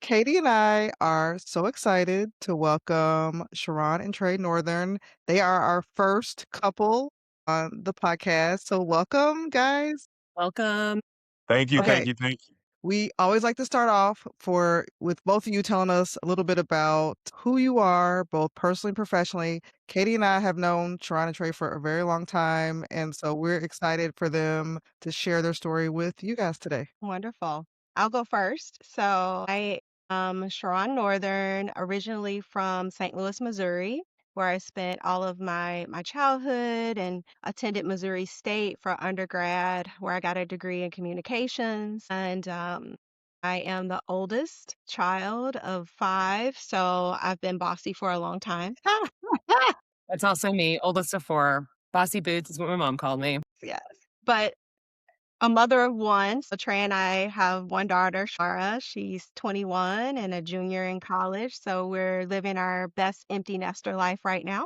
Katie and I are so excited to welcome Sharron and Trea Northern. They are our first couple on the podcast. So welcome, guys. Welcome. Thank you, Okay, thank you, thank you. we always like to start off with both of you telling us a little bit about who you are, both personally and professionally. Katie and I have known Sharron and Trea for a very long time, and so we're excited for them to share their story with you guys today. Wonderful. I'll go first. So I am Sharron Northern, originally from St. Louis, Missouri, where I spent all of my childhood and attended Missouri State for undergrad, where I got a degree in communications. And I am the oldest child of five, so I've been bossy for a long time. That's also me, oldest of 4. Bossy boots is what my mom called me. Yes. But a mother of one. So Trey and I have one daughter, Shara. She's 21 and a junior in college. So we're living our best empty nester life right now.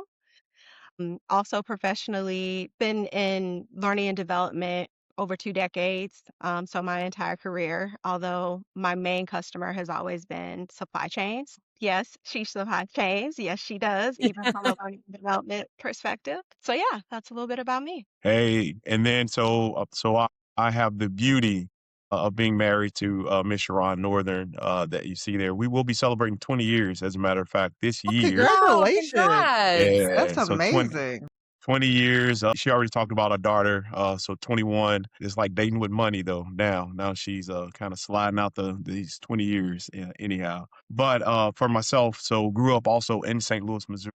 Also professionally, been in learning and development over 2 decades. So my entire career, although my main customer has always been supply chains. Yes, she supply chains. Yes, she does, even from a learning and development perspective. So yeah, that's a little bit about me. Hey, and then so I have the beauty of being married to Miss Sharron Northern that you see there. We will be celebrating 20 years, as a matter of fact, this Oh, year. Oh, congratulations. congrats. That's Yeah, so 20, amazing. 20 years. She already talked about our daughter. So 21 is like dating with money, though. Now she's kind of sliding out these 20 years, anyhow. But for myself, so grew up also in St. Louis, Missouri.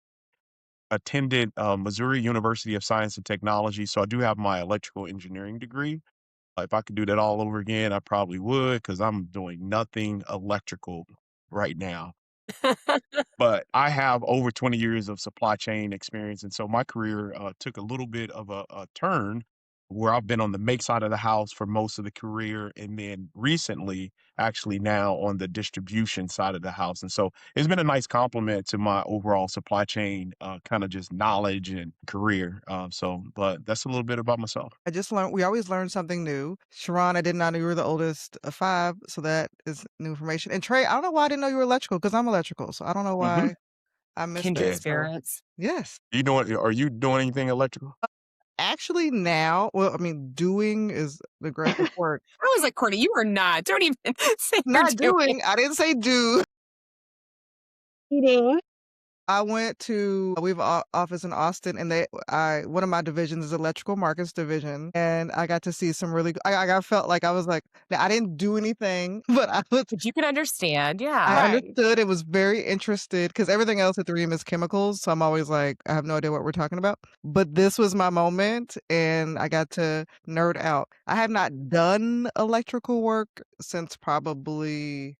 Attended Missouri University of Science and Technology, so I do have my electrical engineering degree. If I could do that all over again, I probably would because I'm doing nothing electrical right now. But I have over 20 years of supply chain experience, and so my career took a little bit of a turn where I've been on the make side of the house for most of the career, and then recently, actually now on the distribution side of the house. And so it's been a nice compliment to my overall supply chain kind of just knowledge and career. But that's a little bit about myself. I just learned we always learn something new. Sharon, I did not know you were the oldest of 5, so that is new information. And Trey, I don't know why I didn't know you were electrical because 'cause I'm electrical, so I don't know Hmm. why I missed Kindred that. Yeah. So, spirits. yes. Are you doing anything electrical? Actually now well, I mean, doing is the greatest word. I was like, Courtney, you are not. Don't even say you're Not doing. doing, I didn't say do. Eating. I went to we have a office in Austin, and one of my divisions is electrical markets division, and I got to see some really I felt like I was like now I didn't do anything, but But you can understand. I Yeah. Right. understood and was very interested because everything else at the Ream is chemicals, so I'm always like, I have no idea what we're talking about. But this was my moment, and I got to nerd out. I have not done electrical work since probably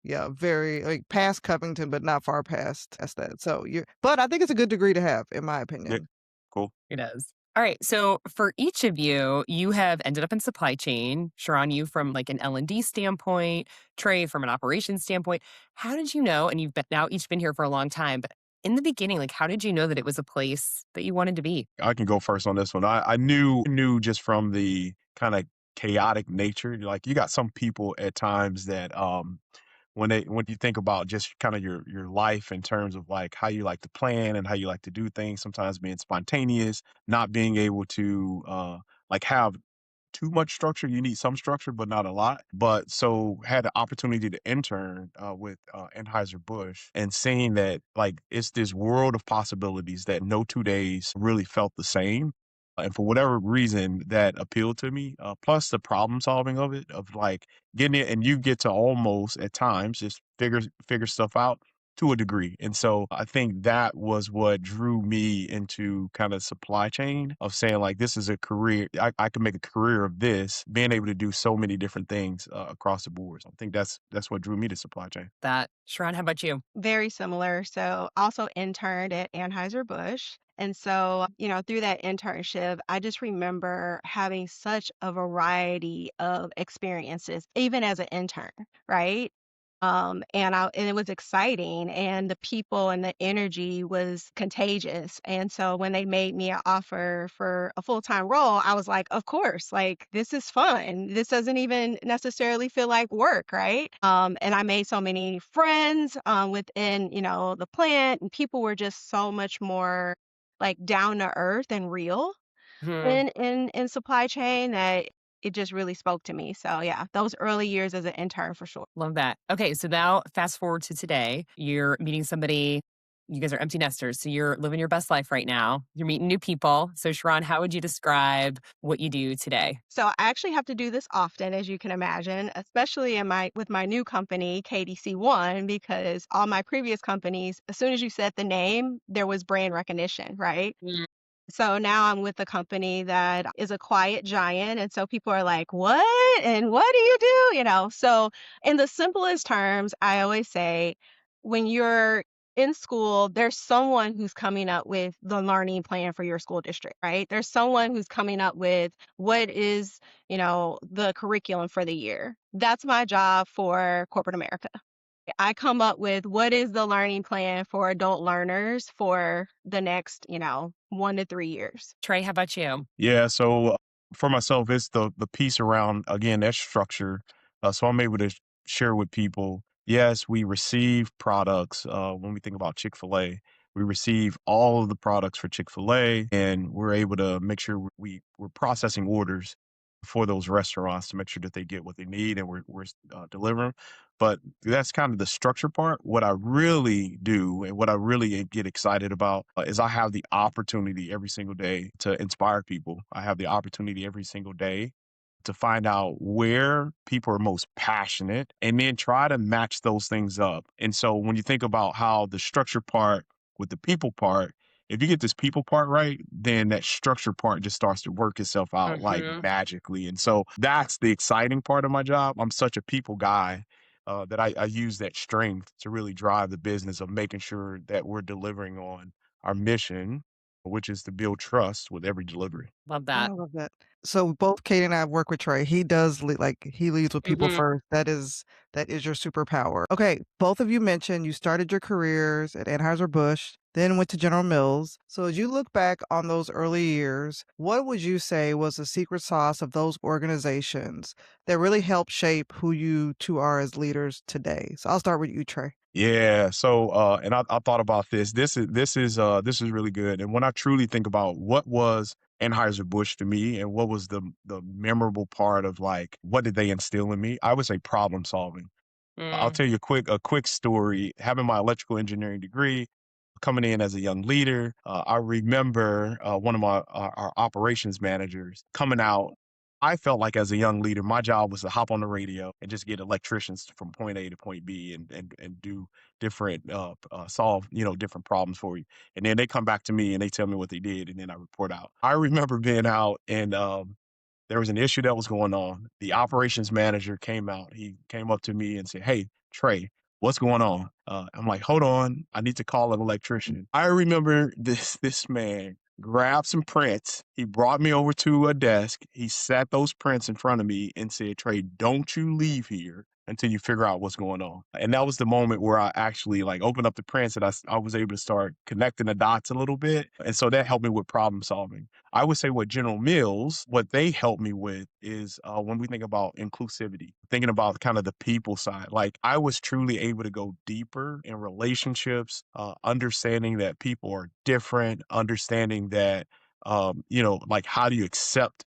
yeah, very like past Covington, but not far past that. So but I think it's a good degree to have, in my Yeah. opinion. Cool. It is. All right. So for each of you, you have ended up in supply chain. Sharon, you from like an L&D standpoint, Trey from an operations standpoint. How did you know? And you've been now each been here for a long time, but in the beginning, like how did you know that it was a place that you wanted to be? I can go first on this one. I knew just from the kind of chaotic nature. Like you got some people at times that when you think about just kind of your life in terms of like how you like to plan and how you like to do things, sometimes being spontaneous, not being able to like have too much structure. You need some structure, but not a lot. But so had the opportunity to intern with Anheuser-Busch and seeing that like it's this world of possibilities that no 2 days really felt the same. And for whatever reason that appealed to me, plus the problem solving of it, of like getting it and you get to almost at times just figure stuff out to a degree. And so I think that was what drew me into kind of supply chain of saying like this is a career. I can make a career of this, being able to do so many different things across the board. So I think that's what drew me to supply chain. That Sharon, how about you? Very similar. So also interned at Anheuser-Busch. And so, through that internship, I just remember having such a variety of experiences, even as an intern, right? And it was exciting, and the people and the energy was contagious. And so when they made me an offer for a full-time role, I was like, of course, like this is fun. This doesn't even necessarily feel like work, right? And I made so many friends within, the plant, and people were just so much more like down to earth and real Mhm. in supply chain that it just really spoke to me. So yeah, those early years as an intern for sure. Love that. Okay, so now fast forward to today. You're meeting somebody. You guys are empty nesters, so you're living your best life right now. You're meeting new people. So, Sharon, how would you describe what you do today? So I actually have to do this often, as you can imagine, especially in my with my new company, KDC1, because all my previous companies, as soon as you said the name, there was brand recognition, right? Mm. So now I'm with a company that is a quiet giant. And so people are like, what? And what do you do? So in the simplest terms, I always say when you're in school, there's someone who's coming up with the learning plan for your school district, right? There's someone who's coming up with what is, the curriculum for the year. That's my job for corporate America. I come up with what is the learning plan for adult learners for the next, 1 to 3 years. Trey, how about you? Yeah, so for myself, it's the piece around again that structure. So I'm able to share with people. Yes, we receive products. When we think about Chick-fil-A, we receive all of the products for Chick-fil-A, and we're able to make sure we're processing orders for those restaurants to make sure that they get what they need, and we're delivering. But that's kind of the structure part. What I really do and what I really get excited about is I have the opportunity every single day to inspire people. I have the opportunity every single day to find out where people are most passionate and then try to match those things up. And so when you think about how the structure part with the people part, if you get this people part right, then that structure part just starts to work itself out like Mhm. magically. And so that's the exciting part of my job. I'm such a people guy that I use that strength to really drive the business of making sure that we're delivering on our mission, which is to build trust with every delivery. Love Oh, that. I love that. So both Katie and I work with Trey. He does he leads with people Mhm. first. That is your superpower. Okay, both of you mentioned you started your careers at Anheuser-Busch, then went to General Mills. So as you look back on those early years, what would you say was the secret sauce of those organizations that really helped shape who you two are as leaders today? So I'll start with you, Trey. Yeah. So, and I thought about this. This is really good. And when I truly think about what was Anheuser-Busch to me and what was the memorable part of like what did they instill in me, I would say problem solving. I'll Mm. tell you a quick story. Having my electrical engineering degree, coming in as a young leader, I remember one of our operations managers coming out. I felt like as a young leader, my job was to hop on the radio and just get electricians from point A to point B and do different solve different problems for you. And then they come back to me and they tell me what they did, and then I report out. I remember being out and there was an issue that was going on. The operations manager came out. He came up to me and said, "Hey, Trey, what's going on?" I'm like, "Hold on, I need to call an electrician." I remember this man grabbed some prints. He brought me over to a desk. He sat those prints in front of me and said, "Trey, don't you leave here until you figure out what's going on." And that was the moment where I actually like opened up the prints and I was able to start connecting the dots a little bit. And so that helped me with problem solving. I would say what General Mills, what they help me with is when we think about inclusivity, thinking about kind of the people side. Like I was truly able to go deeper in relationships, understanding that people are different, understanding that, like how do you accept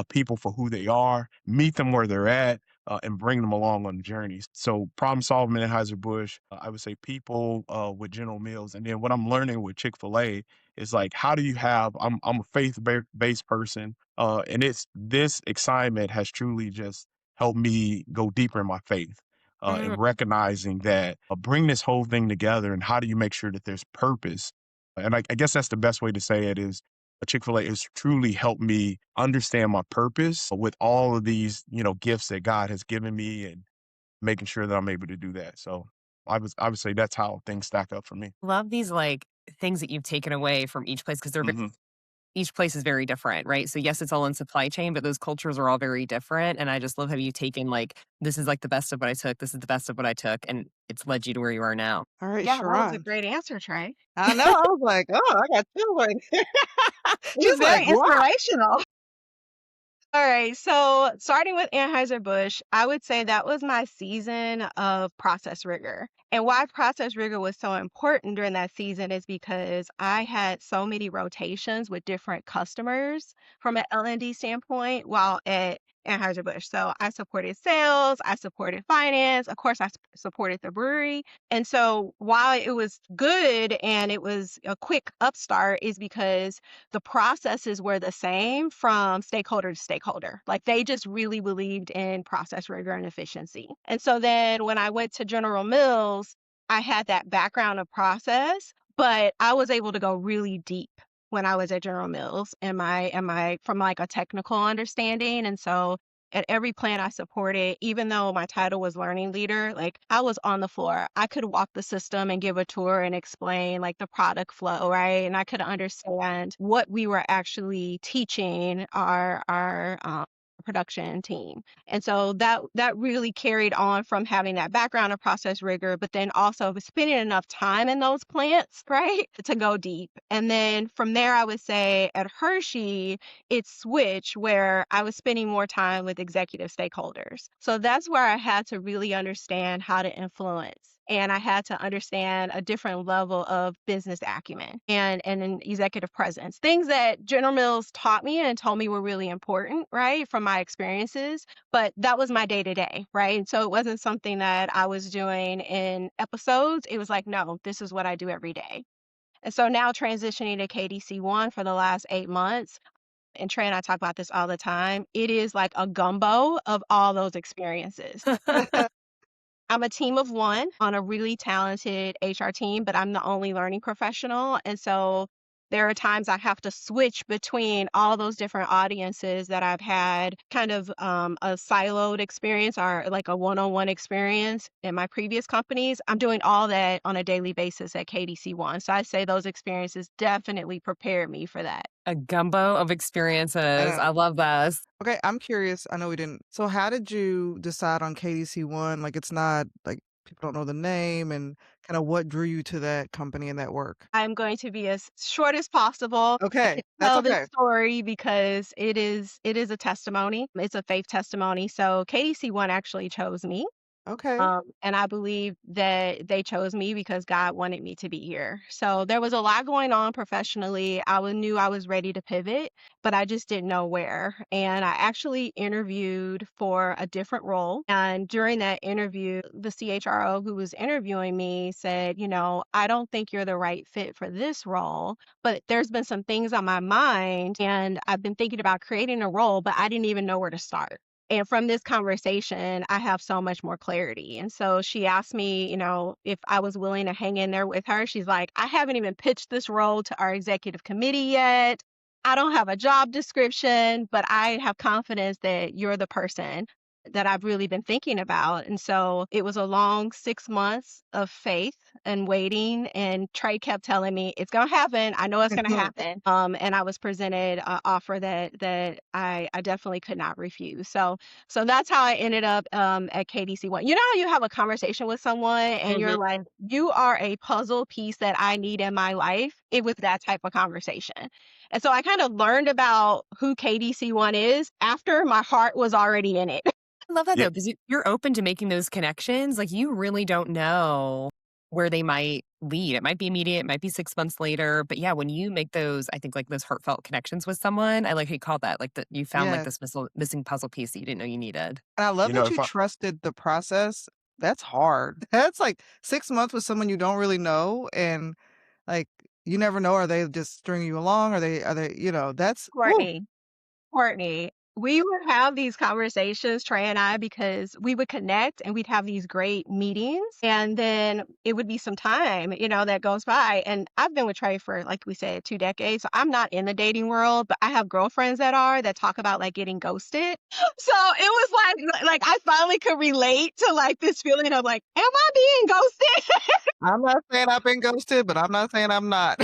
people for who they are, meet them where they're at, and bring them along on journeys. So problem solving at Anheuser-Busch, I would say people with General Mills. And then what I'm learning with Chick-fil-A is like, how do you have, I'm a faith-based person. And it's this excitement has truly just helped me go deeper in my faith. Mm. And recognizing that bring this whole thing together and how do you make sure that there's purpose? And I guess that's the best way to say it is Chick-fil-A has truly helped me understand my purpose with all of these, gifts that God has given me and making sure that I'm able to do that. So I would say that's how things stack up for me. Love these, like, things that you've taken away from each place because 'cause they're Mhm. each place is very different, right? So yes, it's all in supply chain, but those cultures are all very different. And I just love how you've taken like, this is like the best of what I took. This is the best of what I took. And it's led you to where you are now. All right, Yeah, that was a Sharron. great answer, Trey. I know. I was like, oh, I got chills. Like, It was she's like, very wow. inspirational. All right, so starting with Anheuser-Busch, I would say that was my season of process rigor. And why process rigor was so important during that season is because I had so many rotations with different customers from an L&D standpoint while at Anheuser-Busch. So I supported sales, I supported finance, of course, supported the brewery. And so while it was good and it was a quick upstart, is because the processes were the same from stakeholder to stakeholder. Like they just really believed in process rigor and efficiency. And so then when I went to General Mills, I had that background of process, but I was able to go really deep when I was at General Mills and my from like a technical understanding. And so at every plant I supported, even though my title was learning leader, like I was on the floor. I could walk the system and give a tour and explain like the product flow, right? And I could understand what we were actually teaching our production team. And so that really carried on from having that background of process rigor, but then also spending enough time in those plants, right, to go deep. And then from there, I would say at Hershey, it switched where I was spending more time with executive stakeholders. So that's where I had to really understand how to influence. And I had to understand a different level of business acumen and an executive presence. Things that General Mills taught me and told me were really important, right, from my experiences. But that was my day to day, right? And so it wasn't something that I was doing in episodes. It was like, no, this is what I do every day. And so now transitioning to KDC1 for the last 8 months, and Trey and I talk about this all the time, it is like a gumbo of all those experiences. I'm a team of one on a really talented HR team, but I'm the only learning professional. And so there are times I have to switch between all those different audiences that I've had kind of a siloed experience or like a one-on-one experience in my previous companies. I'm doing all that on a daily basis at KDC1. So I say those experiences definitely prepared me for that. A gumbo of I experiences. know. I love this. Okay, I'm curious. I know we didn't. So, how did you decide on KDC1? Like, it's not like people don't know the name, and kind of what drew you to that company and that work? I'm going to be as short as possible. I Okay, could that's tell this okay. story because it is a testimony. It's a faith testimony. So KDC1 actually chose me. Okay. And I believe that they chose me because God wanted me to be here. So there was a lot going on professionally. Knew I was ready to pivot, but I just didn't know where. And I actually interviewed for a different role. And during that interview, the CHRO who was interviewing me said, I don't think you're the right fit for this role, but there's been some things on my mind and I've been thinking about creating a role, but I didn't even know where to start. And from this conversation, I have so much more clarity. And so she asked me, if I was willing to hang in there with her. She's like, I haven't even pitched this role to our executive committee yet. I don't have a job description, but I have confidence that you're the person that I've really been thinking about. And so it was a long 6 months of faith and waiting. And Trey kept telling me, it's going to happen. I know it's going to happen. And I was presented an offer that I definitely could not refuse. So that's how I ended up at KDC1. You know how you have a conversation with someone and Mhm. you're like, you are a puzzle piece that I need in my life. It was that type of conversation. And so I kind of learned about who KDC1 is after my heart was already in it. I love that Yeah, though, because you're open to making those connections. Like you really don't know where they might lead. It might be immediate, it might be 6 months later. But yeah, when you make those, I think like those heartfelt connections with someone, I like how you called that, like that you found like Yeah. this missing puzzle piece that you didn't know you needed. And I love you know, that you if I trusted the process. That's hard. That's like 6 months with someone you don't really know, and like you never know. Are they just stringing you along? Are they? That's woo. Courtney, Courtney, we would have these conversations, Trey and I, because we would connect and we'd have these great meetings. And then it would be some time, that goes by. And I've been with Trey for, like we said, 2 decades. So I'm not in the dating world, but I have girlfriends that talk about like getting ghosted. So it was like I finally could relate to like this feeling of like, am I being ghosted? I'm not saying I've been ghosted, but I'm not saying I'm not.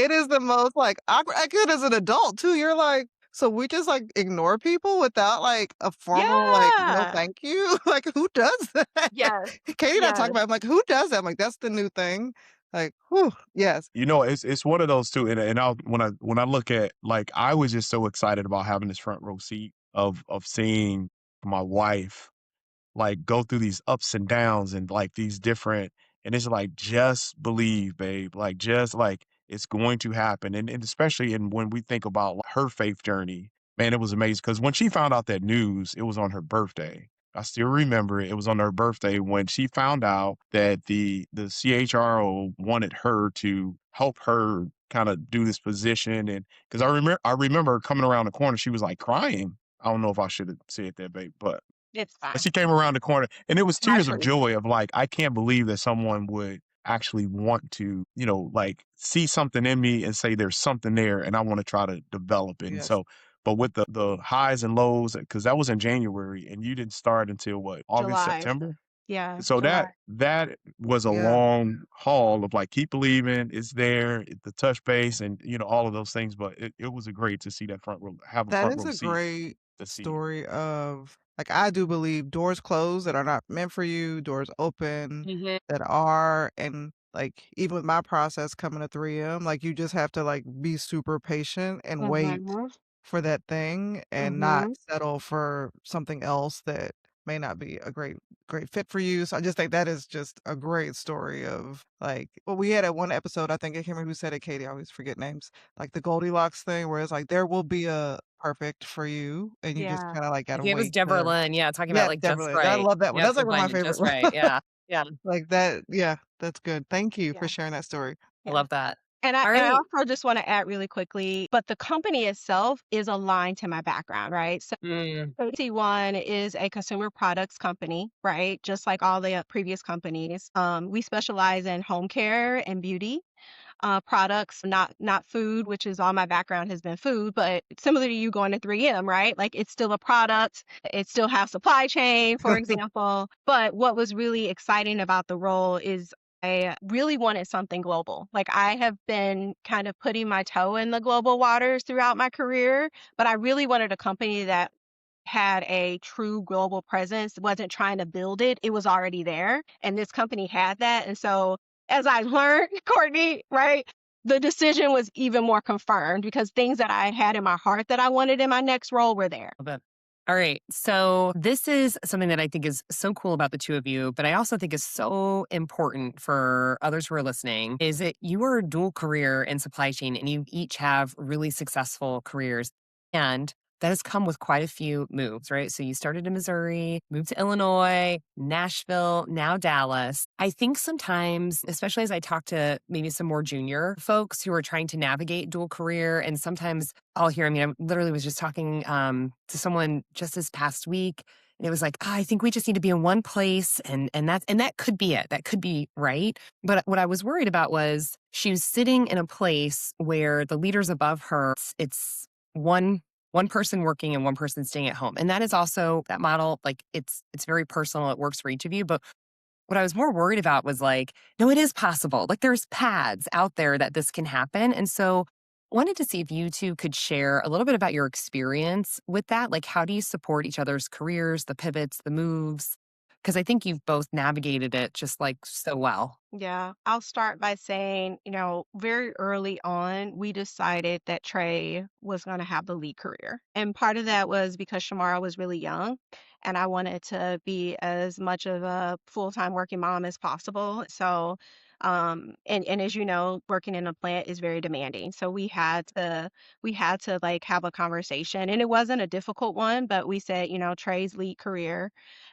It is the most, like, awkward I get as an adult too, you're like, "So we just, like, ignore people without, like, a formal, like, "No, Yeah. thank you?" Like, who does that? Yes. Katie and I talk Yes. about it, I'm like, "Who does that?" I'm like, "That's the new thing." Like, whew, yes. You know, it's one of those too, and I'll when I look at like I was just so excited about having this front row seat of seeing my wife like go through these ups and downs and like these different and it's like just believe, babe. Like just like it's going to happen. And especially in when we think about like, her faith journey, man, it was amazing. Cause when she found out that news, it was on her birthday. I still remember it. It was on her birthday when she found out that the CHRO wanted her to help her kind of do this position. And because I remember her coming around the corner, she was like crying. I don't know if I should have said that, babe, It's but fine. she came around the corner and it was Not tears of true. joy of like, I can't believe that someone would actually want to, like see something in me and say there's something there and I want to try to develop it. And Yes. so, but with the highs and lows, because that was in January and you didn't start until what, August, July. September? Yeah, So July. that was a Yeah. long haul of like keep believing, it's there, the touch base and all of those things. But it was a great to see that front row, have a That front is row a seat great to see it. story of like, I do believe doors closed that are not meant for you, doors open Mhm. that are, and, like, even with my process coming to 3M, like, you just have to, like, be super patient and wait Mhm. for that thing and not Mhm. settle for something else that may not be a great fit for you. So I just think that is just a great story of like well, we had at one episode, I think I can't remember who said it, Katie, I always forget names, like the Goldilocks thing where it's like there will be a perfect for you and you just Yeah. kind of like I gotta think it was wait Deborah to Lynn, yeah, talking about, yeah, like, just definitely. I right. love that one. Yeah, That's to like one of my find it favorite just right, yeah, yeah, like that yeah, that's good. Thank you for Yeah. sharing that story. I Yeah. love that. And I All and I right. also just wanna add really quickly, but the company itself is aligned to my background, right? So Mm, 31 is a consumer products company, right? Just like all the previous companies. We specialize in home care and beauty products, not food, which is all my background has been food, but similar to you going to 3M, right? Like it's still a product, it still has supply chain, for example. But what was really exciting about the role is I really wanted something global. Like I have been kind of putting my toe in the global waters throughout my career, but I really wanted a company that had a true global presence, wasn't trying to build it, it was already there. And this company had that. And so as I learned, Courtney, right, the decision was even more confirmed because things that I had in my heart that I wanted in my next role were there. love it. All right, so this is something that I think is so cool about the 2 of you, but I also think is so important for others who are listening, is that you are a dual career in supply chain, and you each have really successful careers, and that has come with quite a few moves, right? So you started in Missouri, moved to Illinois, Nashville, now Dallas. I think sometimes, especially as I talk to maybe some more junior folks who are trying to navigate dual career, and sometimes I'll hear, I mean, I literally was just talking to someone just this past week, and it was like, "Ah, I think we just need to be in one place, and that could be it. That could be right." But what I was worried about was she was sitting in a place where the leaders above her, it's one person working and one person staying at home. And that is also that model, like it's very personal. It works for each of you. But what I was more worried about was like, no, it is possible. Like there's paths out there that this can happen. And so wanted to see if you two could share a little bit about your experience with that. Like how do you support each other's careers, the pivots, the moves? Because I think you've both navigated it just like so well. Yeah, I'll start by saying, very early on, we decided that Trey was going to have the lead career. And part of that was because Shamara was really young and I wanted to be as much of a full-time working mom as possible. So, and as you know, working in a plant is very demanding. So we had to like have a conversation and it wasn't a difficult one, but we said, Trey's lead career.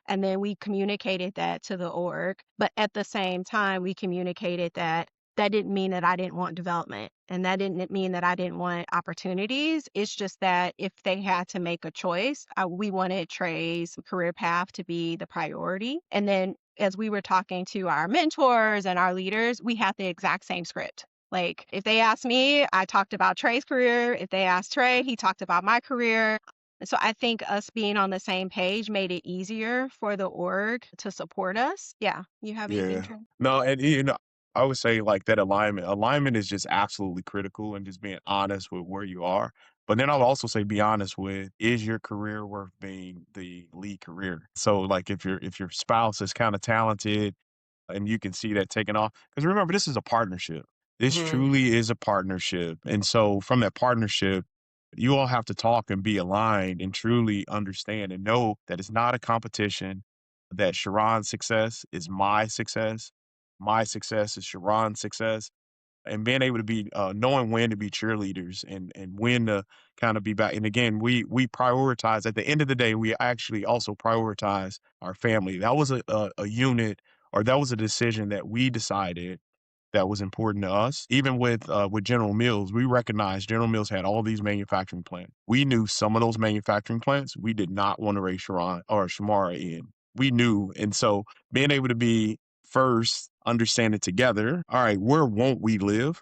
And then we communicated that to the org. But at the same time, we communicated that that didn't mean that I didn't want development and that didn't mean that I didn't want opportunities. It's just that if they had to make a choice, we wanted Trey's career path to be the priority. And then as we were talking to our mentors and our leaders, we had the exact same script. Like if they asked me, I talked about Trey's career. If they asked Trey, he talked about my career. So I think us being on the same page made it easier for the org to support us. Yeah. You have anything, Yeah. Trey? No, and I would say like that alignment. Alignment is just absolutely critical and just being honest with where you are. But then I'll also say be honest with, is your career worth being the lead career? So like if your spouse is kind of talented and you can see that taking off, because remember this is a partnership. This Mhm. truly is a partnership. And so from that partnership, you all have to talk and be aligned and truly understand and know that it's not a competition, that Sharon's success is my success is Sharon's success, and being able to be knowing when to be cheerleaders and when to kind of be back. And again, we prioritize at the end of the day. We actually also prioritize our family. That was a unit, or that was a decision that we decided that was important to us. Even with General Mills, we recognized General Mills had all these manufacturing plants. We knew some of those manufacturing plants we did not want to raise Sharon or Shamara in. We knew, and so being able to be first, understand it together. All right, where won't we live?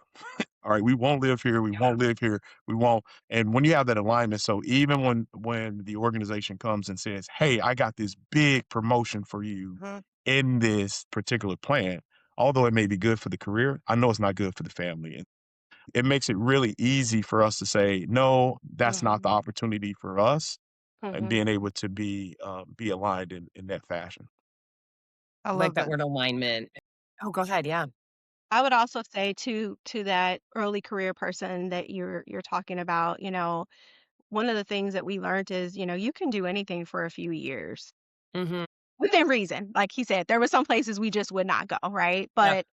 All right, we won't live here. We won't live here. We won't. And when you have that alignment, so even when the organization comes and says, "Hey, I got this big promotion for you Mhm, in this particular plant," although it may be good for the career, I know it's not good for the family. And it makes it really easy for us to say, "No, that's not the Mhm. opportunity for us," and Mhm. being able to be aligned in that fashion. I I like love that that. word alignment. Oh, go ahead, yeah. I would also say to that early career person that you're talking about, one of the things that we learned is, you can do anything for a few years Mhm. within reason. Like he said, there were some places we just would not go, right? Yep. But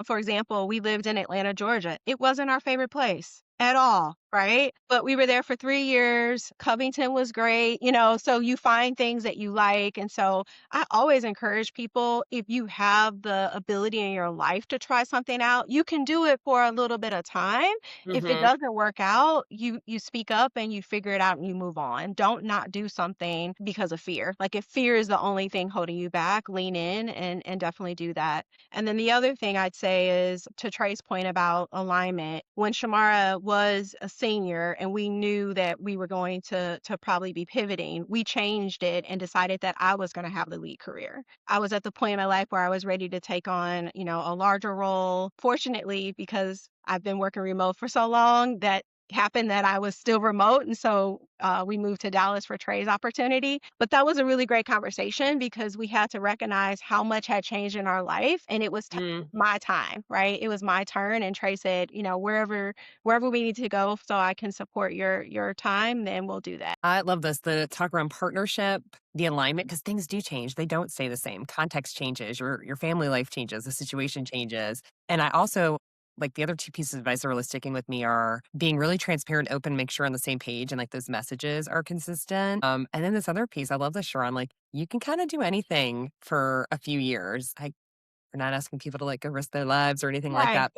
for example, we lived in Atlanta, Georgia. It wasn't our favorite place at all, right? But we were there for 3 years. Covington was great, so you find things that you like. And so I always encourage people, if you have the ability in your life to try something out, you can do it for a little bit of time. If it Mhm. doesn't work out, you speak up and you figure it out and you move on. Don't not do something because of fear. Like if fear is the only thing holding you back, lean in and definitely do that. And then the other thing I'd say is to Trey's point about alignment. When Shamara was a senior and we knew that we were going to probably be pivoting, we changed it and decided that I was going to have the lead career. I was at the point in my life where I was ready to take on, a larger role. Fortunately, because I've been working remote for so long, that happened that I was still remote. And so we moved to Dallas for Trey's opportunity. But that was a really great conversation because we had to recognize how much had changed in our life. And it was Mm. my time, right? It was my turn. And Trey said, wherever we need to go so I can support your time, then we'll do that. I love this, the talk around partnership, the alignment, because things do change. They don't stay the same. Context changes, your family life changes, the situation changes. And I also like the other two pieces of advice that are really sticking with me are being really transparent, open, make sure on the same page and like those messages are consistent. And then this other piece, I love this, Sharon. Like you can kind of do anything for a few years. We're not asking people to like go risk their lives or anything like Right. that.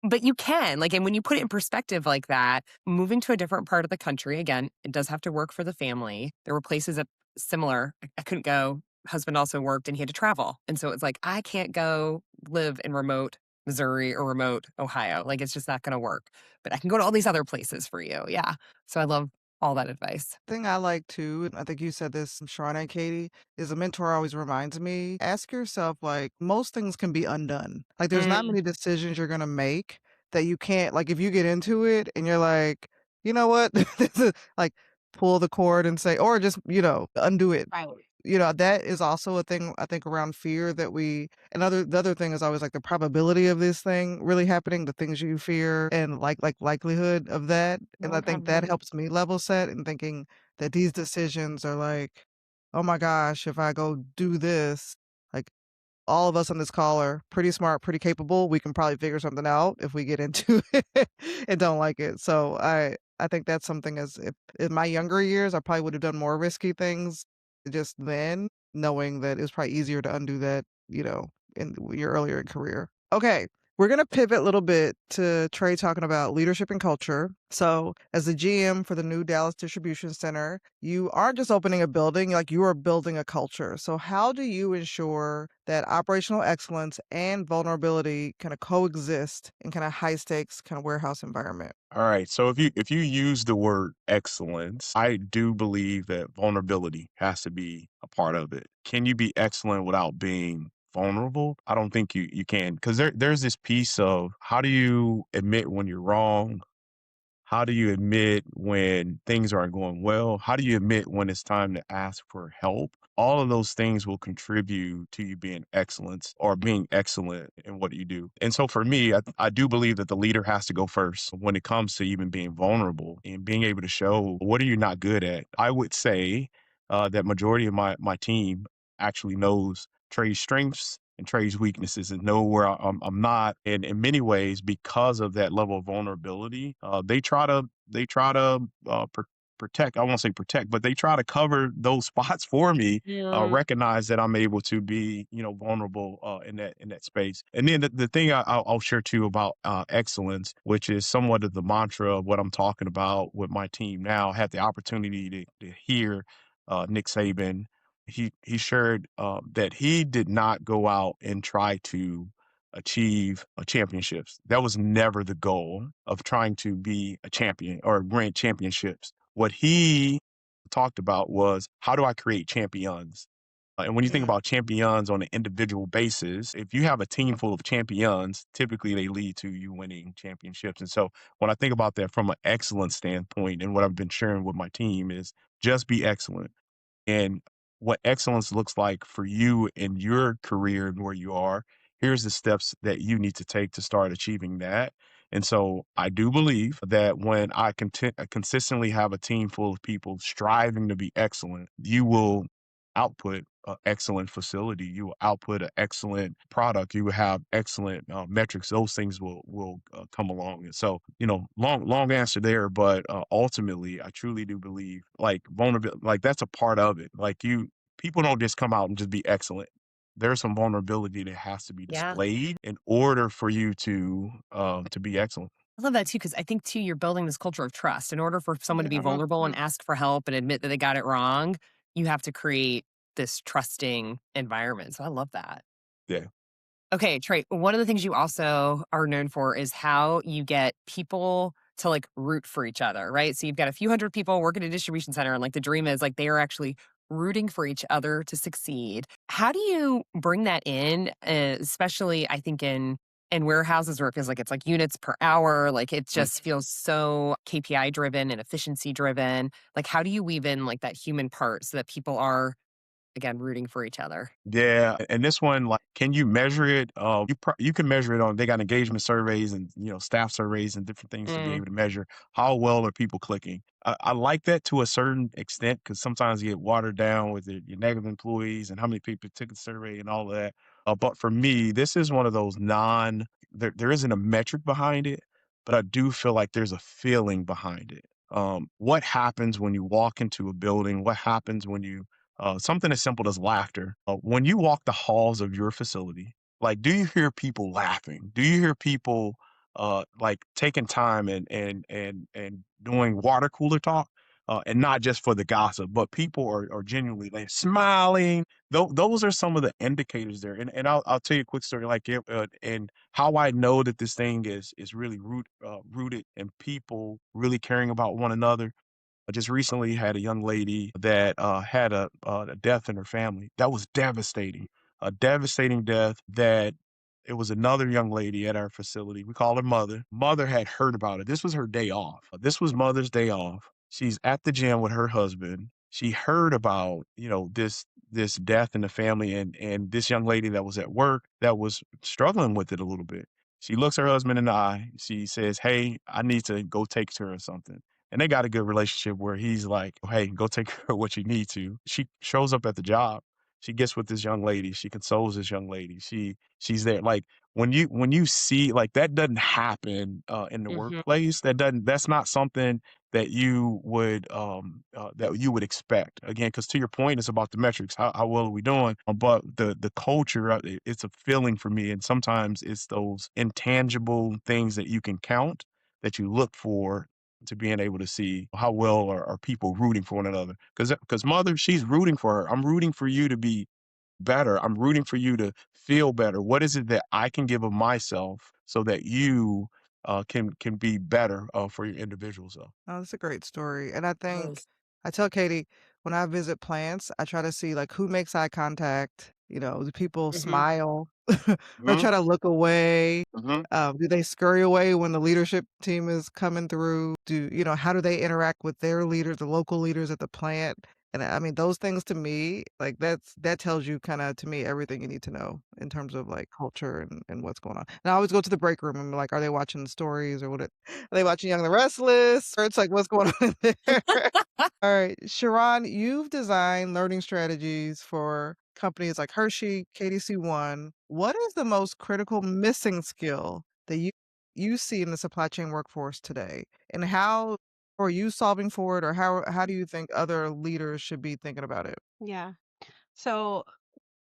But you can, like, and when you put it in perspective like that, moving to a different part of the country, again, it does have to work for the family. There were places that similar. I couldn't go. Husband also worked and he had to travel. And so it's like, I can't go live in remote Missouri or remote Ohio. Like, it's just not going to work. But I can go to all these other places for you. Yeah. So I love all that advice. Thing I like too, and I think you said this, Sharon and Katie, is a mentor always reminds me, ask yourself, like, most things can be undone. Like, there's not Mm, many decisions you're gonna make that you can't, like, if you get into it and you're like, you know what, this is like, pull the cord and say, or just, undo it. Right. That is also a thing I think around fear that the other thing is always like the probability of this thing really happening, the things you fear and like likelihood of that. And I think that Mhm. helps me level set and thinking that these decisions are like, oh my gosh, if I go do this, like all of us on this call are pretty smart, pretty capable. We can probably figure something out if we get into it and don't like it. So I think that's something as if in my younger years, I probably would have done more risky things just then, knowing that it was probably easier to undo that, in your earlier career. Okay. We're going to pivot a little bit to Trey talking about leadership and culture. So, as the GM for the new Dallas Distribution Center, you aren't just opening a building, like you are building a culture. So, how do you ensure that operational excellence and vulnerability kind of coexist in kind of high stakes kind of warehouse environment? All right. So if you use the word excellence, I do believe that vulnerability has to be a part of it. Can you be excellent without being vulnerable, I don't think you can, because there's this piece of how do you admit when you're wrong? How do you admit when things aren't going well? How do you admit when it's time to ask for help? All of those things will contribute to you being excellence or being excellent in what you do. And so for me, I do believe that the leader has to go first when it comes to even being vulnerable and being able to show what are you not good at. I would say that majority of my team actually knows Trey's strengths and Trey's weaknesses and know where I'm not. And in many ways, because of that level of vulnerability, they try to protect. I won't say protect, but they try to cover those spots for me. Mm, Recognize that I'm able to be, vulnerable in that space. And then the thing I'll share too about excellence, which is somewhat of the mantra of what I'm talking about with my team now. I had the opportunity to hear Nick Saban. He shared that he did not go out and try to achieve championships. That was never the goal of trying to be a champion or win championships. What he talked about was how do I create champions? And when you think Mm. about champions on an individual basis, if you have a team full of champions, typically they lead to you winning championships. And so when I think about that from an excellence standpoint, and what I've been sharing with my team is just be excellent and what excellence looks like for you in your career and where you are. Here's the steps that you need to take to start achieving that. And so I do believe that when consistently have a team full of people striving to be excellent, you will output an excellent facility. You will output an excellent product. You will have excellent metrics. Those things will come along. And so, long answer there, but ultimately, I truly do believe like vulnerability, like that's a part of it. Like people don't just come out and just be excellent. There's some vulnerability that has to be yeah. displayed in order for you to be excellent. I love that too, because I think too, you're building this culture of trust. In order for someone to Yeah, be I love vulnerable and that. ask for help and admit that they got it wrong, you have to create this trusting environment. So I love that. Yeah. Okay, Trey, one of the things you also are known for is how you get people to like root for each other, right? So you've got a few hundred people working at a distribution center, and like the dream is like they are actually rooting for each other to succeed. How do you bring that in, especially I think in warehouses where it feels like it's like units per hour, like it Mm. just feels so KPI driven and efficiency driven. Like, how do you weave in like that human part so that people are again rooting for each other? Yeah, and this one, like, can you measure it? You can measure it on. They got engagement surveys and staff surveys and different things to be Mm, able to measure how well are people clicking. I like that to a certain extent because sometimes you get watered down with your negative employees and how many people took the survey and all of that. But for me, this is one of those non. There isn't a metric behind it, but I do feel like there's a feeling behind it. What happens when you walk into a building? What happens when you something as simple as laughter. When you walk the halls of your facility, like, do you hear people laughing? Do you hear people like taking time and doing water cooler talk? And not just for the gossip, but people are genuinely like smiling. Those are some of the indicators there. And I'll tell you a quick story, like and how I know that this thing is really rooted in people really caring about one another. I just recently had a young lady that had a death in her family. That was devastating. A devastating death that it was another young lady at our facility. We call her Mother. Mother had heard about it. This was her day off. This was Mother's day off. She's at the gym with her husband. She heard about, this death in the family and this young lady that was at work that was struggling with it a little bit. She looks her husband in the eye. She says, "Hey, I need to go take care of something." And they got a good relationship where he's like, "Hey, go take care of what you need to." She shows up at the job. She gets with this young lady. She consoles this young lady. She's there. Like when you see like that doesn't happen in the mhm. workplace. That's not something that you would expect. Again, because to your point, it's about the metrics. How well are we doing? But the culture, it's a feeling for me, and sometimes it's those intangible things that you can count that you look for to being able to see how well are people rooting for one another. Because Mother, she's rooting for her. I'm rooting for you to be better. I'm rooting for you to feel better. What is it that I can give of myself so that you can be better for your individual self? Oh, that's a great story, and I think Yes. I tell Katie, when I visit plants, I try to see, like, who makes eye contact, Do people Mhm. smile or Mhm. try to look away? Mhm. Do they scurry away when the leadership team is coming through? How do they interact with their leaders, the local leaders at the plant? And I mean, those things to me, like that tells you kind of to me everything you need to know in terms of like culture and what's going on. And I always go to the break room and be like, are they watching the stories or are they watching Young and the Restless? Or it's like, what's going on in there? All right, Sharon, you've designed learning strategies for companies like Hershey, KDC1. What is the most critical missing skill that you see in the supply chain workforce today? And how are you solving for it, or how do you think other leaders should be thinking about it? Yeah. So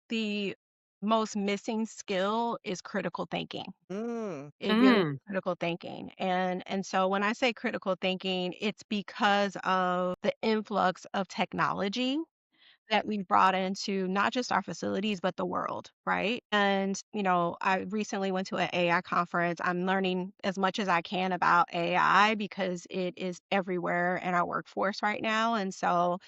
the most missing skill is critical thinking. Mm, It really is Mm. critical thinking. And so when I say critical thinking, it's because of the influx of technology that we've brought into not just our facilities, but the world, right? And, I recently went to an AI conference. I'm learning as much as I can about AI because it is everywhere in our workforce right now. And so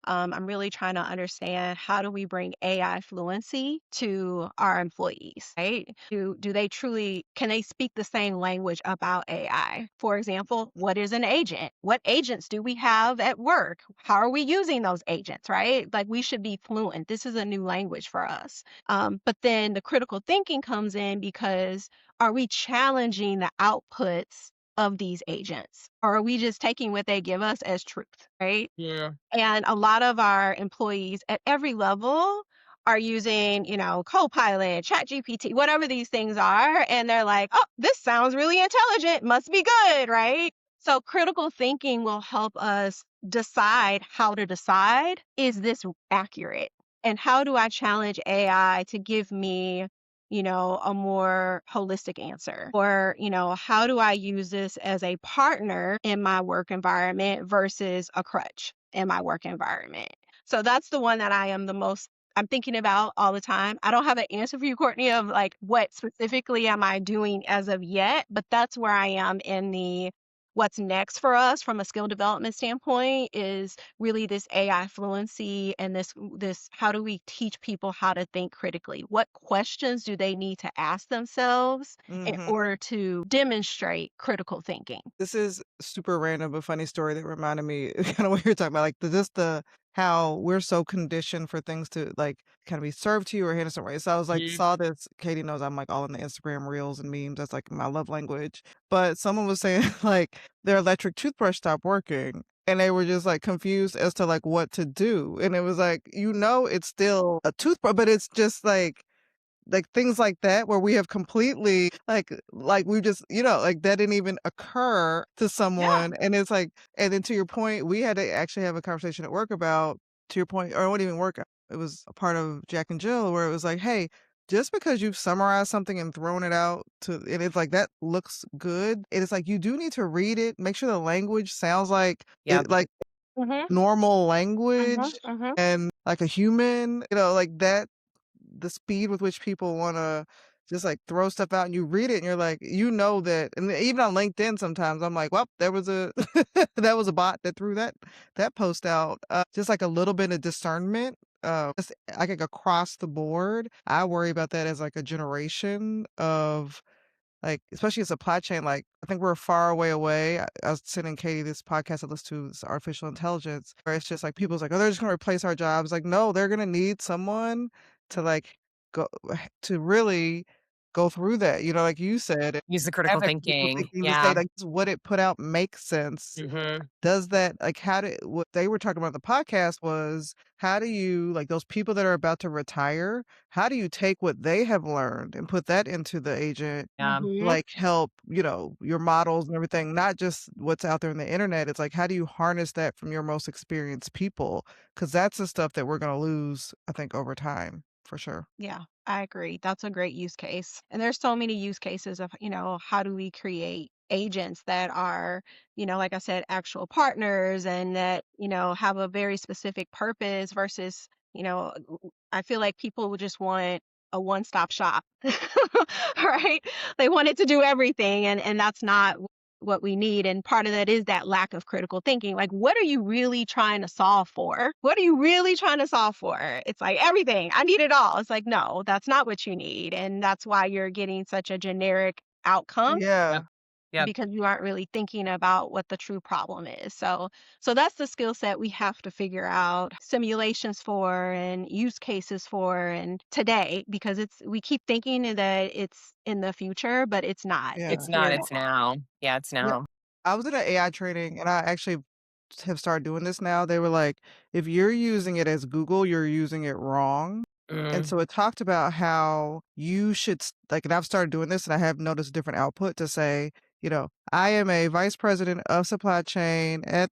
I'm really trying to understand how do we bring AI fluency to our employees, right? Do they truly can they speak the same language about AI? For example, what is an agent? What agents do we have at work? How are we using those agents, right? Like we should be fluent. This is a new language for us. But then the critical thinking comes in because are we challenging the outputs of these agents? Or are we just taking what they give us as truth, right? Yeah. And a lot of our employees at every level are using, Copilot, ChatGPT, whatever these things are. And they're like, oh, this sounds really intelligent, must be good, right? So critical thinking will help us decide how to decide, is this accurate? And how do I challenge AI to give me, a more holistic answer? Or, how do I use this as a partner in my work environment versus a crutch in my work environment? So that's the one that I'm thinking about all the time. I don't have an answer for you, Courtney, of like what specifically am I doing as of yet, but that's where I am in the what's next for us from a skill development standpoint is really this AI fluency and this how do we teach people how to think critically? What questions do they need to ask themselves in mhm. order to demonstrate critical thinking? This is super random, but funny story that reminded me kind of what you're talking about, like just the how we're so conditioned for things to like kind of be served to you or handed some way. So I was like, Mhm. saw this. Katie knows I'm like all in the Instagram reels and memes. That's like my love language. But someone was saying like their electric toothbrush stopped working. And they were just like confused as to like what to do. And it was like, it's still a toothbrush, but it's just like things like that where we have completely like we just like that didn't even occur to Yeah. someone, and it's like, and then to your point, we had to actually have a conversation at work about, to your point, or it wouldn't even work, it was a part of Jack and Jill where it was like, hey, just because you've summarized something and thrown it out to, and it's like that looks good, it's like you do need to read it, make sure the language sounds like Yeah. it, like Mhm. normal Mhm. language Mhm. and like a human, like that, the speed with which people wanna just, like, throw stuff out and you read it and you're like, that, and even on LinkedIn sometimes I'm like, "Well, there was a that was a bot that threw that post out." Just, like, a little bit of discernment, just, like, across the board. I worry about that as, like, a generation of, like, especially in supply chain, like, I think we're far away. I was sending Katie this podcast I listen to, it's artificial intelligence, where it's just like people's like, "Oh, they're just gonna replace our jobs." Like, no, they're gonna need someone to like go to really go through that, like you said, and Use the have critical that critical thinking. thinking to say, Yeah. like, "Does what it put out make sense?" Mhm. Does that like, how did what they were talking about in the podcast was, how do you like, those people that are about to retire, how do you take what they have learned and put that into the agent, Yeah. Mhm. like, help, your models and everything, not just what's out there in the internet. It's like, how do you harness that from your most experienced people? Because that's the stuff that we're gonna lose, I think, over time, for sure. Yeah, I agree. That's a great use case. And there's so many use cases of, how do we create agents that are, like I said, actual partners and that, have a very specific purpose versus, I feel like people would just want a one-stop shop, right? They want it to do everything and that's not what we need. And part of that is that lack of critical thinking. Like, what are you really trying to solve for? What are you really trying to solve for? It's like everything. I need it all. It's like, no, that's not what you need. And that's why you're getting such a generic outcome Yep. Yeah. Yep. because you aren't really thinking about what the true problem is. So that's the skill set we have to figure out simulations for and use cases for and today because we keep thinking that it's in the future, but it's not. Yeah. It's It's here not, now. it's now. Yeah, it's Yeah. now. I was in an AI training and I actually have started doing this now. They were like, if you're using it as Google, you're using it wrong. And Mm, so it talked about how you should like, and I've started doing this and I have noticed different output to say, I am a vice president of supply chain at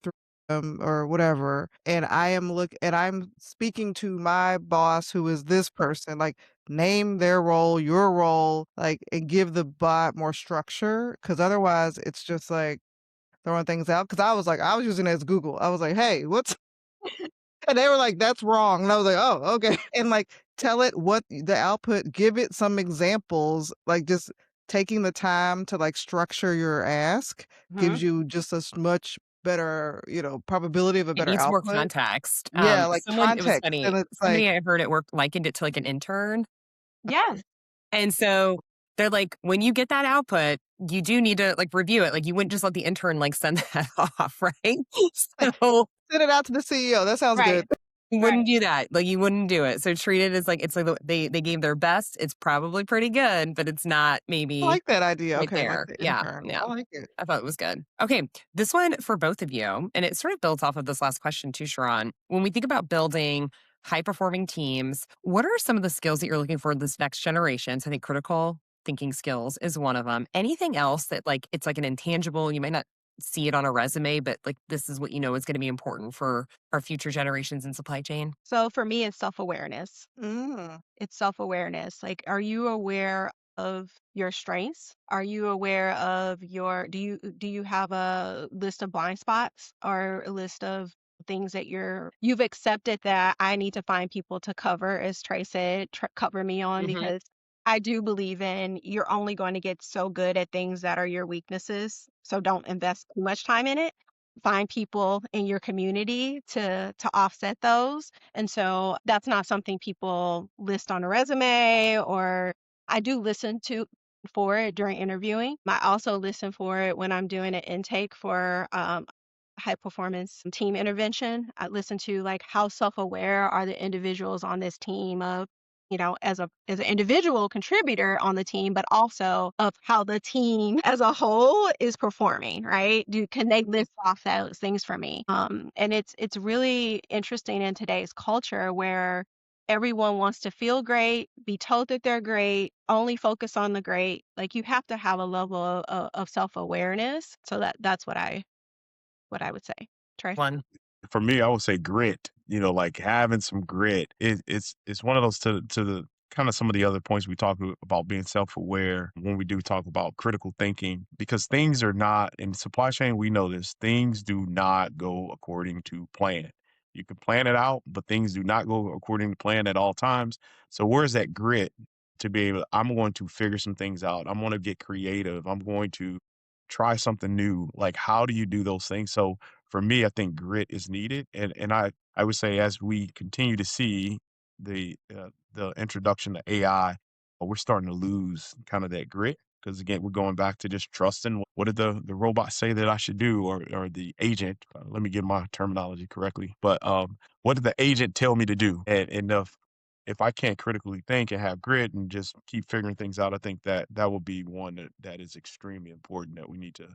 or whatever, and I'm speaking to my boss who is this person, like name their role, your role, like, and give the bot more structure. Cause otherwise it's just like throwing things out. Cause I was using it as Google. I was like, hey, what's and they were like, "That's wrong." And I was like, "Oh, okay." And, like, tell it what the output, give it some examples, like, just taking the time to, like, structure your ask Mhm. gives you just much better, probability of a it better needs more output. context. Yeah, like, Someone it was context, funny, and it's like somebody I heard at work likened it to, like, an intern, Yes. and so they're like, "When you get that output, you do need to, like, review it." Like, you wouldn't just let the intern, like, send that off, right? like, So send it out to the CEO, that sounds Right. good. you Right. wouldn't do that. Like, you wouldn't do it. So treat it as, like, it's like they gave their best. It's probably pretty good, but it's not I maybe like that idea, right okay, like there. the Yeah, intern. yeah. I like it. I thought it was good. Okay, this one for both of you, and it sort of builds off of this last question too, Sharon. When we think about building high performing teams, what are some of the skills that you're looking for in this next generation? So I think critical thinking skills is one of them. Anything else that like it's like an intangible, you might not see it on a resume, but like this is what you know is going to be important for our future generations in supply chain? So for me, it's self-awareness. Mm. It's self-awareness. Like, are you aware of your strengths? Are you aware of do you have a list of blind spots or a list of things that you've accepted that I need to find people to cover, as Trey said, cover me on Hmm. because I do believe in you're only going to get so good at things that are your weaknesses. So don't invest too much time in it. Find people in your community to offset those and so that's not something people list on a resume or I do listen to for it during interviewing. I also listen for it when I'm doing an intake for high performance team intervention. I listen to like how self-aware are the individuals on this team of as an individual contributor on the team, but also of how the team as a whole is performing, right? Can they list off those things for me? And it's really interesting in today's culture where everyone wants to feel great, be told that they're great, only focus on the great. Like you have to have a level of self-awareness. So that's what I would say. Trey? One. For me, I would say grit. Like having some grit. It's one of those to the kind of some of the other points we talk about being self-aware when we do talk about critical thinking because things are not in supply chain. We know this. Things do not go according to plan. You can plan it out, but things do not go according to plan at all times. So where's that grit to be able? I'm going to figure some things out. I'm going to get creative. I'm going to try something new. Like how do you do those things? So for me, I think grit is needed, and I would say as we continue to see the introduction to AI, we're starting to lose kind of that grit because again, we're going back to just trusting what did the robot say that I should do or the agent. Let me get my terminology correctly, but what did the agent tell me to do? And if I can't critically think and have grit and just keep figuring things out, I think that will be one that is extremely important that we need to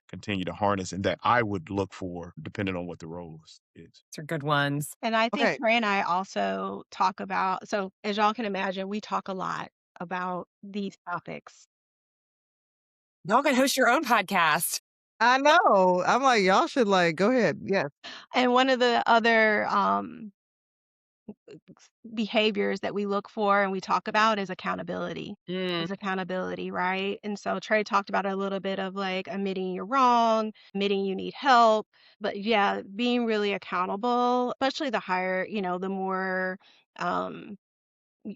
continue to harness and that I would look for depending on what the role is. These are good ones. And I think Okay. Trey and I also talk about, so as y'all can imagine, we talk a lot about these topics. Y'all can host your own podcast. I know. I'm like, y'all should, like, go ahead. Yes. And one of the other behaviors that we look for and we talk about is accountability. Mm, Is accountability, right? And so Trey talked about a little bit of like admitting you're wrong, admitting you need help. But yeah, being really accountable, especially the higher, the more um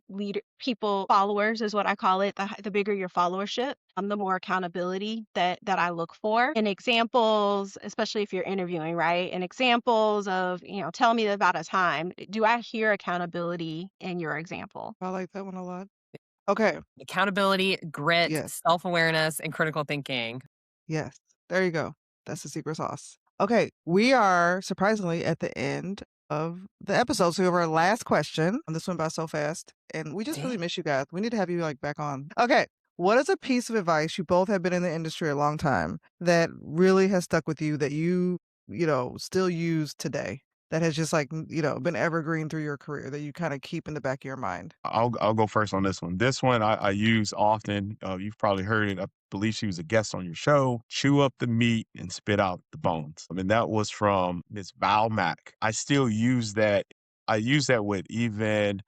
leader people followers is what I call it. The bigger your followership, the more accountability that I look for, and examples, especially if you're interviewing, right? And examples of, tell me about a time. Do I hear accountability in your example? I like that one a lot. Okay. Accountability, grit, Yes. self-awareness, and critical thinking. Yes. There you go. That's the secret sauce. Okay. We are surprisingly at the end of the episode. So we have our last question. And this went by so fast. And we just really Dang. miss you guys. We need to have you like back on. Okay. What is a piece of advice, you both have been in the industry a long time, that really has stuck with you that you still use today? That has just like, been evergreen through your career that you kind of keep in the back of your mind? I'll go first on this one. This one I use often. You've probably heard it. I believe she was a guest on your show. Chew up the meat and spit out the bones. I mean, that was from Miss Val Mack. I still use that. I use that with even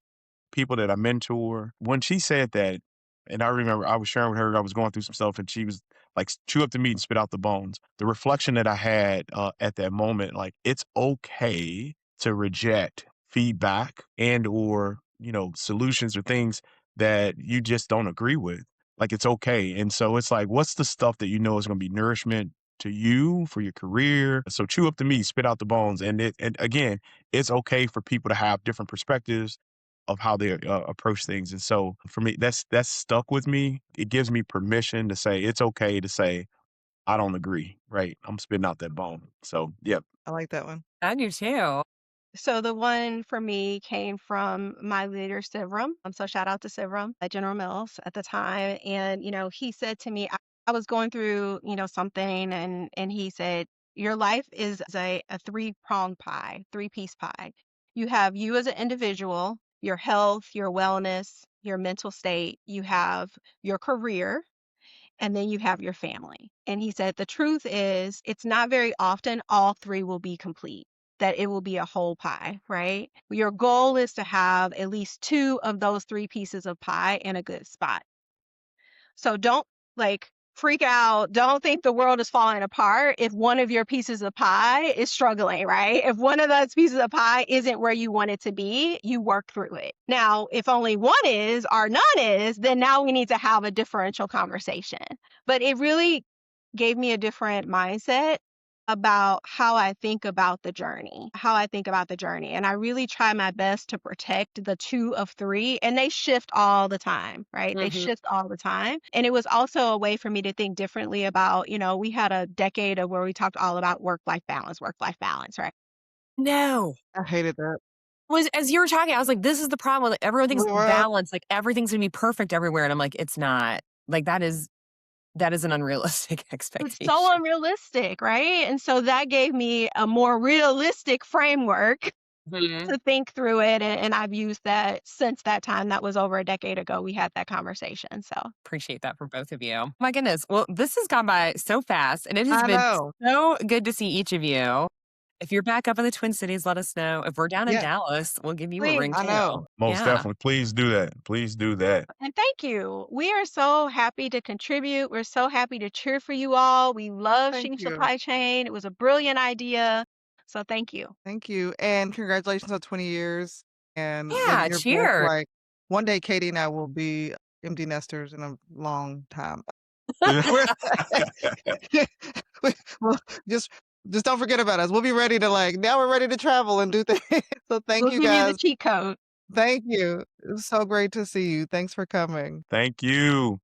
people that I mentor. When she said that, and I remember I was sharing with her, I was going through some stuff, and she was like, chew up the meat and spit out the bones. The reflection that I had at that moment, like, it's okay to reject feedback and or, solutions or things that you just don't agree with. Like, it's okay. And so it's like, what's the stuff that you know is going to be nourishment to you for your career? So chew up the meat, spit out the bones. And again, it's okay for people to have different perspectives of how they approach things. And so for me, that's stuck with me. It gives me permission to say it's okay to say I don't agree. Right? I'm spitting out that bone. So yep. I like that one. I do too. So the one for me came from my leader, Sivram. So shout out to Sivram at General Mills at the time. And, he said to me, I was going through, something, and he said, your life is a three-pronged pie, three-piece pie. You have you as an individual, your health, your wellness, your mental state. You have your career, and then you have your family. And he said, the truth is, it's not very often all three will be complete, that it will be a whole pie, right? Your goal is to have at least two of those three pieces of pie in a good spot. So don't freak out. Don't think the world is falling apart if one of your pieces of pie is struggling, right? If one of those pieces of pie isn't where you want it to be, you work through it. Now, if only one is or none is, then now we need to have a differential conversation. But it really gave me a different mindset about how I think about the journey, And I really try my best to protect the two of three, and they shift all the time, right? They shift all the time. And it was also a way for me to think differently about, we had a decade of where we talked all about work-life balance, right? No. I hated that. As you were talking, I was like, this is the problem. Like, everything's Well, balanced. Like, everything's gonna be perfect everywhere. And I'm like, it's not. Like, that is an unrealistic It's expectation. so unrealistic, right? And so that gave me a more realistic framework to think through it. And I've used that since that time. That was over a decade ago. We had that conversation. So Appreciate that from both of you. My goodness. Well, this has gone by so fast, and it has I been know. so good to see each of you. If you're back up in the Twin Cities, let us know. If we're down in Yeah, Dallas, we'll give you a please. ring I too. know. Most Yeah. definitely. Please do that. Please do that. And thank you. We are so happy to contribute. We're so happy to cheer for you all. We love Thank Sheep you. Supply Chain. It was a brilliant idea. So thank you. Thank you. And congratulations on 20 years. And Yeah. you're both Cheers. like, one day Katie and I will be empty nesters in a long time. We're well, just don't forget about us. We'll be ready to now we're ready to travel and do things. So thank We'll you give you the guys. cheat code. Thank you. It was so great to see you. Thanks for coming. Thank you.